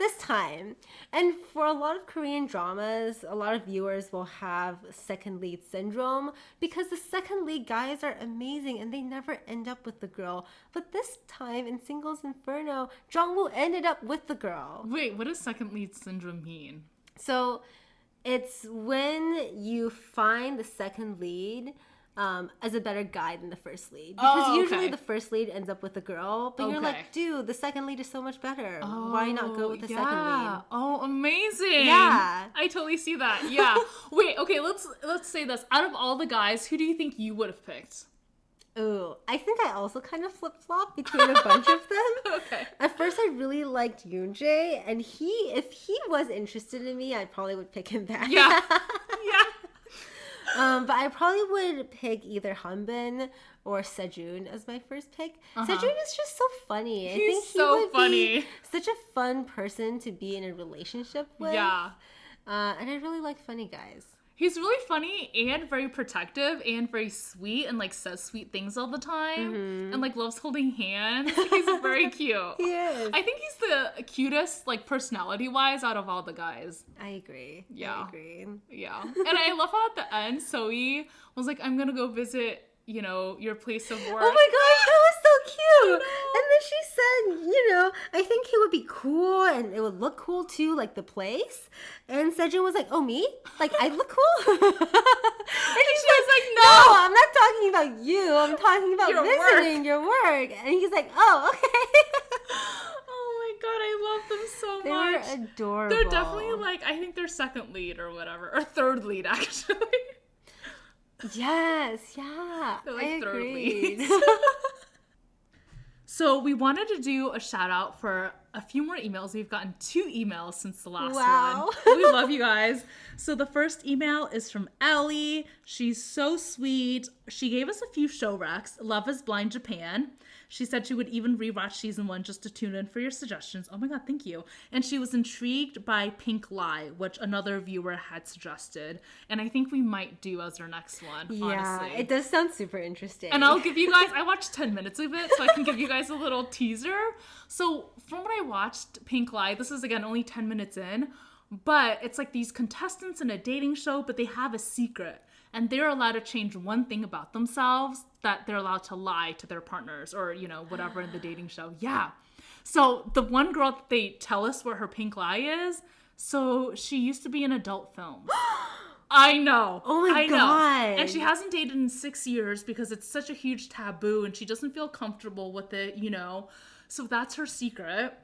this time. And for a lot of Korean dramas, a lot of viewers will have second lead syndrome because the second lead guys are amazing and they never end up with the girl. But this time in Singles Inferno, Jung-woo ended up with the girl. Wait, what does second lead syndrome mean? So it's when you find the second lead as a better guy than the first lead. Because usually the first lead ends up with the girl, but you're like, dude, the second lead is so much better. Why not go with the second lead? Oh, amazing. Yeah. I totally see that. Yeah. Wait, okay, let's say this. Out of all the guys, who do you think you would have picked? Ooh, I think I also kind of flip-flop between a bunch of them. Okay. At first, I really liked Yoonjae, and if he was interested in me, I probably would pick him back. Yeah. Yeah. But I probably would pick either Hanbin or Sejun as my first pick. Sejun is just so funny. I think he would be such a fun person to be in a relationship with. Yeah. And I really like funny guys. He's really funny and very protective and very sweet and like says sweet things all the time and like loves holding hands. He's very cute. He is. I think he's the cutest like personality wise out of all the guys. I agree. Yeah. I agree. Yeah. And I love how at the end Sohee was like, I'm gonna go visit, you know, your place of work. Oh my gosh, that was so cute. And then she said, you know, I think he would be cool and it would look cool too, like the place. And Sejun was like, oh, me? Like, I look cool? And she was like, no, I'm not talking about you. I'm talking about your visiting your work. And he's like, oh, okay. Oh my god, I love them so they much. They were adorable. They're definitely like, I think they're second lead or whatever. Or third lead, actually. Yes, yeah. They're like I third agreed. leads. So we wanted to do a shout out for a few more emails. We've gotten 2 emails since the last one. We love you guys. So the first email is from Allie. She's so sweet. She gave us a few show recs. Love is Blind Japan. She said she would even rewatch season 1 just to tune in for your suggestions. Oh my god, thank you. And she was intrigued by Pink Lie, which another viewer had suggested. And I think we might do as our next one, honestly. It does sound super interesting. And I'll give you guys, I watched 10 minutes of it, so I can give you guys a little teaser. So from what I watched, Pink Lie, this is again only 10 minutes in, but it's like these contestants in a dating show, but they have a secret. And they're allowed to change one thing about themselves, that they're allowed to lie to their partners or, you know, whatever in the dating show. Yeah. So the one girl that they tell us what her pink lie is, so she used to be in adult films. I know. Oh my God. And she hasn't dated in 6 years because it's such a huge taboo and she doesn't feel comfortable with it, you know. So that's her secret.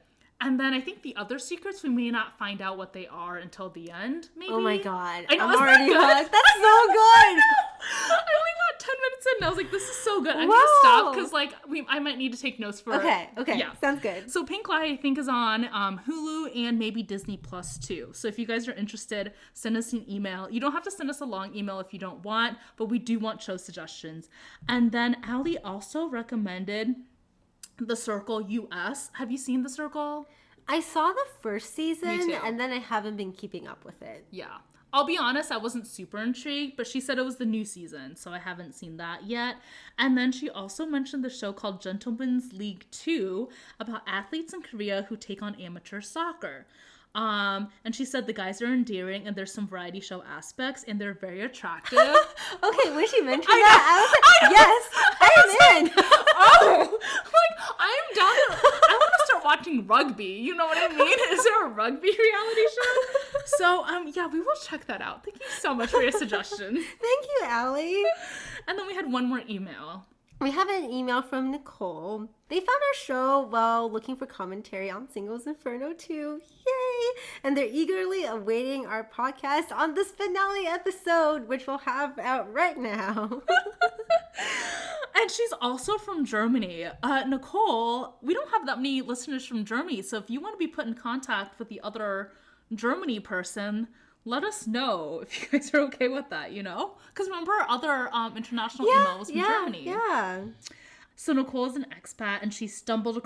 And then I think the other secrets, we may not find out what they are until the end, maybe. Oh my god. I know, I'm already hooked. That's so good. I only got 10 minutes in and I was like, this is so good. I'm going to stop because like I might need to take notes for Okay. Yeah. Sounds good. So Pink Lie, I think, is on Hulu and maybe Disney Plus too. So if you guys are interested, send us an email. You don't have to send us a long email if you don't want, but we do want show suggestions. And then Allie also recommended The Circle US. Have you seen The Circle? I saw the first season Me too. and then I haven't been keeping up with it. Yeah. I'll be honest, I wasn't super intrigued, but she said it was the new season, so I haven't seen that yet. And then she also mentioned the show called Gentlemen's League 2 about athletes in Korea who take on amateur soccer. And she said the guys are endearing and there's some variety show aspects and they're very attractive. Okay, when she mentioned that, I was like, yes, I'm in. Oh, like I'm down to, I want to start watching rugby. You know what I mean? Is there a rugby reality show? So, yeah, we will check that out. Thank you so much for your suggestions. Thank you, Allie. And then we had one more email. We have an email from Nicole. They found our show while looking for commentary on Singles Inferno 2. Yay! And they're eagerly awaiting our podcast on this finale episode, which we'll have out right now. And And she's also from Germany. Nicole, we don't have that many listeners from Germany, so if you want to be put in contact with the other Germany person, let us know if you guys are okay with that, you know? Because remember other international emails from Germany. Yeah. So Nicole is an expat, and she stumbled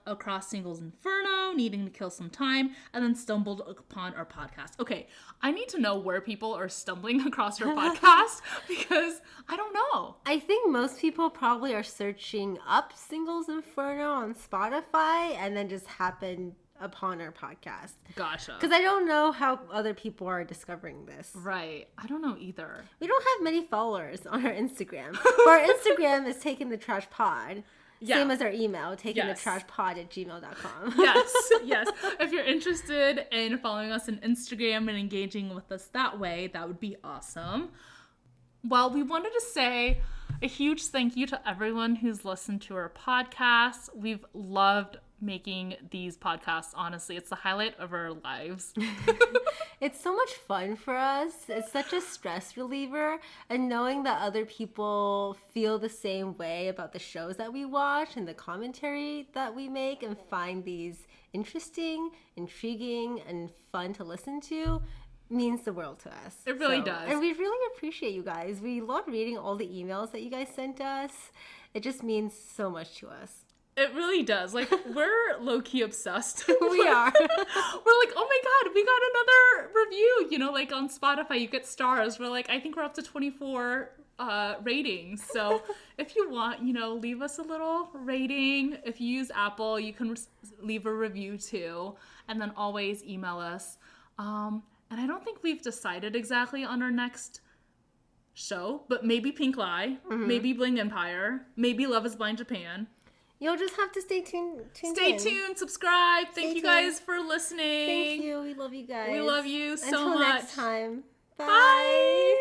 across Singles Inferno, needing to kill some time, and then stumbled upon our podcast. Okay, I need to know where people are stumbling across our podcast, because I don't know. I think most people probably are searching up Singles Inferno on Spotify and then just happen upon our podcast. Gotcha. Because I don't know how other people are discovering this. Right. I don't know either. We don't have many followers on our Instagram. But our Instagram is Taking the Trash Pod. Yeah. Same as our email, takingthetrashpod@gmail.com. Yes. If you're interested in following us on Instagram and engaging with us that way, that would be awesome. Well, we wanted to say a huge thank you to everyone who's listened to our podcast. We've loved making these podcasts. Honestly, it's the highlight of our lives. It's so much fun for us. It's such a stress reliever, and knowing that other people feel the same way about the shows that we watch and the commentary that we make and find these interesting, intriguing, and fun to listen to means the world to us. It really does. And we really appreciate you guys. We love reading all the emails that you guys sent us. It just means so much to us. It really does. Like, we're low-key obsessed. We are. We're like, oh my god, we got another review. You know, like on Spotify, you get stars. We're like, I think we're up to 24 ratings. So if you want, you know, leave us a little rating. If you use Apple, you can leave a review too. And then always email us. And I don't think we've decided exactly on our next show, but maybe Pink Lie, maybe Bling Empire, maybe Love is Blind Japan. You'll just have to stay tuned. Stay tuned, subscribe. Thank you guys for listening. Thank you. We love you guys. We love you so much. Until next time. Bye.